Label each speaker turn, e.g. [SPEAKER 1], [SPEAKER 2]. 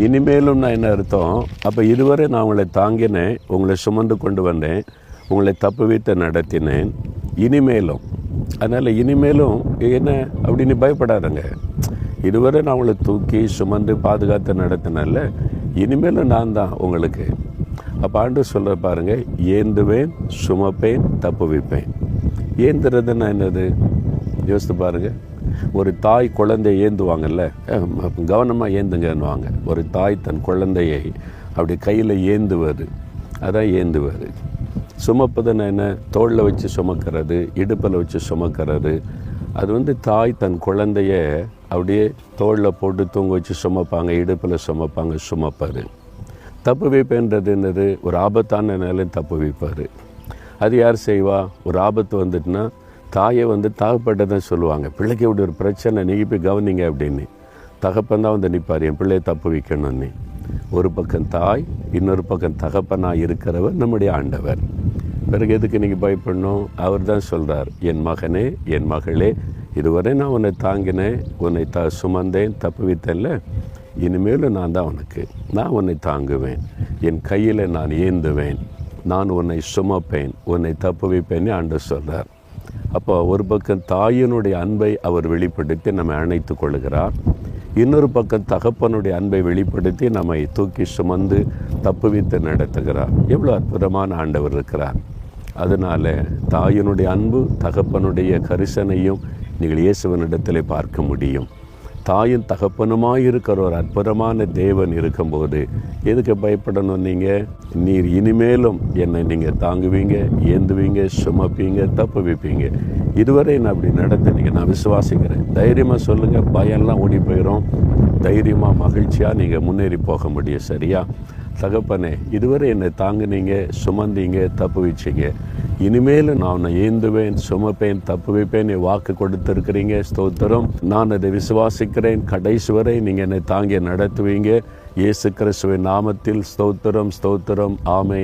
[SPEAKER 1] இனிமேலும் நான் என்ன அர்த்தம், அப்போ இதுவரை நான் உங்களை தாங்கினேன், உங்களை சுமந்து கொண்டு வந்தேன், உங்களை தப்புவித்து நடத்தினேன். இனிமேலும், அதனால் இனிமேலும் என்ன அப்படின்னு பயப்படாதங்க. இதுவரை நான் உங்களை தூக்கி சுமந்து பாதுகாத்து நடத்தினேன்ல, இனிமேலும் நான் தான் உங்களுக்கு. அப்போ ஆண்டவர் சொல்கிற பாருங்க, ஏந்துவேன், சுமப்பேன், தப்புவிப்பேன். ஏந்துறதுன்னா என்னது யோசித்து பாருங்கள். ஒரு தாய் குழந்தையை ஏந்துவாங்கல்ல, கவனமாக ஏந்துங்கன்னுவாங்க. ஒரு தாய் தன் குழந்தையை அப்படி கையில் ஏந்துவது, அதான் ஏந்துவது. சுமப்பதுன்னா என்ன, தோளில் வச்சு சுமக்கிறது, இடுப்பில் வச்சு சுமக்கிறது. அது தாய் தன் குழந்தைய அப்படியே தோளில் போட்டு தூங்க வச்சு சுமப்பாங்க, இடுப்பில் சுமப்பாங்க, சுமப்பார். தப்பு வைப்புன்றது என்னது, ஒரு ஆபத்தான நிலையில் தப்பு வைப்பார். அது யார் செய்வா? ஒரு ஆபத்து வந்துட்டுனா தாயை தகப்பட்டதான் சொல்லுவாங்க, பிள்ளைக்கு இப்படி ஒரு பிரச்சனை, நீங்கள் போய் கவனிங்க அப்படின்னு. தகப்பன் தான் நிற்பார், என் பிள்ளையை தப்பு வைக்கணும்னு. ஒரு பக்கம் தாய், இன்னொரு பக்கம் தகப்பனாக இருக்கிறவர் நம்முடைய ஆண்டவர். பிறகு எதுக்கு நீங்கள் பயப்படணும்? அவர் தான் சொல்கிறார், என் மகனே, என் மகளே, இதுவரை நான் உன்னை தாங்கினேன், உன்னை சுமந்தேன், தப்பு வைத்தேன்ல, இனிமேலும் நான் தான் உனக்கு, நான் உன்னை தாங்குவேன், என் கையில் நான் ஏந்துவேன், நான் உன்னை சுமப்பேன், உன்னை தப்பு வைப்பேன்னு ஆண்டவர் சொல்கிறார். அப்போ ஒரு பக்கம் தாயினுடைய அன்பை அவர் வெளிப்படுத்தி நம்மை அணைத்து கொள்கிறார், இன்னொரு பக்கம் தகப்பனுடைய அன்பை வெளிப்படுத்தி நம்மை தூக்கி சுமந்து தப்புவித்து நடத்துகிறார். எவ்வளோ அற்புதமான ஆண்டவர் இருக்கிறார். அதனால் தாயினுடைய அன்பு, தகப்பனுடைய கரிசனையும் நீங்கள் இயேசுவனிடத்தில் பார்க்க முடியும். தாயும் தகப்பனுமாய் இருக்கிற ஒரு அற்புதமான தேவன் இருக்கும்போது எதுக்கு பயப்படணும்? நீர் இனிமேலும் என்னை நீங்கள் தாங்குவீங்க, ஏந்துவீங்க, சுமப்பீங்க, தப்பு வைப்பீங்க. இதுவரை நான் அப்படி நடத்துனீங்க, நான் விசுவாசிக்கிறேன். தைரியமாக சொல்லுங்கள், பயம்லாம் ஓடி போயிடும். தைரியமாக மகிழ்ச்சியாக நீங்கள் முன்னேறி போக முடியும். சரியா? தகப்பனே, இதுவரை என்னை தாங்குனீங்க, சுமந்தீங்க, தப்பு வச்சிங்க, இனிமேல் நான் உன்னை ஏந்துவேன், சுமப்பேன், தப்பு வைப்பேன் வாக்கு கொடுத்துருக்கிறீங்க. ஸ்தோத்திரம். நான் அதை விசுவாசிக்கிறேன். கடைசி வரை நீங்கள் என்னை தாங்கி நடத்துவீங்க. இயேசு கிறிஸ்துவின் நாமத்தில் ஸ்தோத்திரம், ஸ்தோத்திரம். ஆமென்.